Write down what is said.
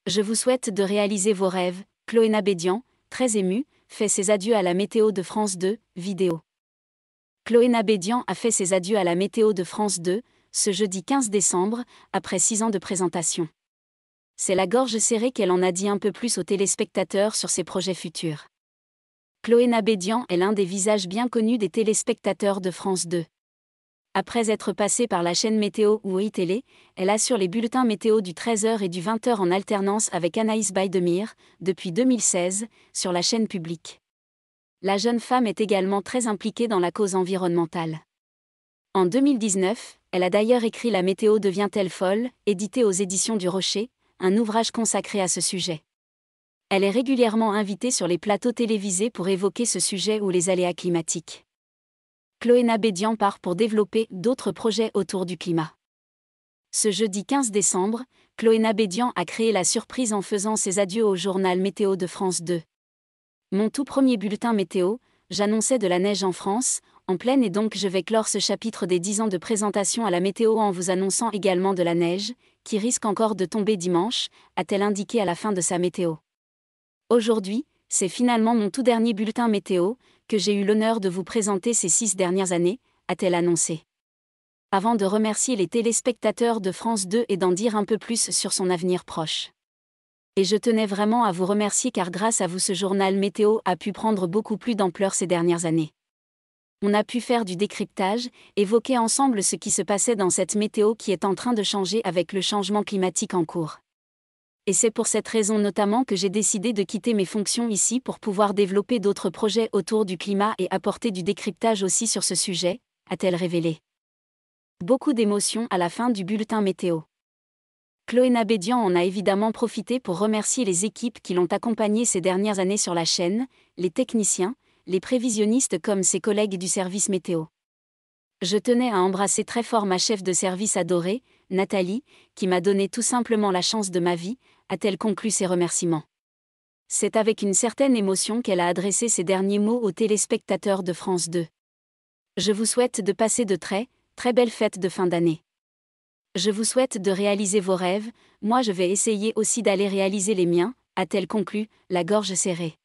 Je vous souhaite de réaliser vos rêves. Chloé Bédian, très émue, fait ses adieux à la météo de France 2, vidéo. Chloé Bédian a fait ses adieux à la météo de France 2, ce jeudi 15 décembre, après 6 ans de présentation. C'est la gorge serrée qu'elle en a dit un peu plus aux téléspectateurs sur ses projets futurs. Chloé Bédian est l'un des visages bien connus des téléspectateurs de France 2. Après être passée par la chaîne Météo ou iTélé, elle assure les bulletins météo du 13h et du 20h en alternance avec Anaïs Baïdemir, depuis 2016, sur la chaîne publique. La jeune femme est également très impliquée dans la cause environnementale. En 2019, elle a d'ailleurs écrit La météo devient-elle folle, édité aux éditions du Rocher, un ouvrage consacré à ce sujet. Elle est régulièrement invitée sur les plateaux télévisés pour évoquer ce sujet ou les aléas climatiques. Chloé Bédian part pour développer d'autres projets autour du climat. Ce jeudi 15 décembre, Chloé Bédian a créé la surprise en faisant ses adieux au journal Météo de France 2. Mon tout premier bulletin météo, j'annonçais de la neige en France, en pleine, et donc je vais clore ce chapitre des 10 ans de présentation à la météo en vous annonçant également de la neige, qui risque encore de tomber dimanche, a-t-elle indiqué à la fin de sa météo. Aujourd'hui, c'est finalement mon tout dernier bulletin météo, que j'ai eu l'honneur de vous présenter ces 6 dernières années, a-t-elle annoncé. Avant de remercier les téléspectateurs de France 2 et d'en dire un peu plus sur son avenir proche. Et je tenais vraiment à vous remercier car grâce à vous ce journal météo a pu prendre beaucoup plus d'ampleur ces dernières années. On a pu faire du décryptage, évoquer ensemble ce qui se passait dans cette météo qui est en train de changer avec le changement climatique en cours. Et c'est pour cette raison notamment que j'ai décidé de quitter mes fonctions ici pour pouvoir développer d'autres projets autour du climat et apporter du décryptage aussi sur ce sujet, a-t-elle révélé. Beaucoup d'émotions à la fin du bulletin météo. Chloé Bédian en a évidemment profité pour remercier les équipes qui l'ont accompagnée ces dernières années sur la chaîne, les techniciens, les prévisionnistes comme ses collègues du service météo. Je tenais à embrasser très fort ma chef de service adorée, Nathalie, qui m'a donné tout simplement la chance de ma vie, a-t-elle conclu ses remerciements. C'est avec une certaine émotion qu'elle a adressé ces derniers mots aux téléspectateurs de France 2. Je vous souhaite de passer de très belles fêtes de fin d'année. Je vous souhaite de réaliser vos rêves, moi je vais essayer aussi d'aller réaliser les miens, a-t-elle conclu, la gorge serrée.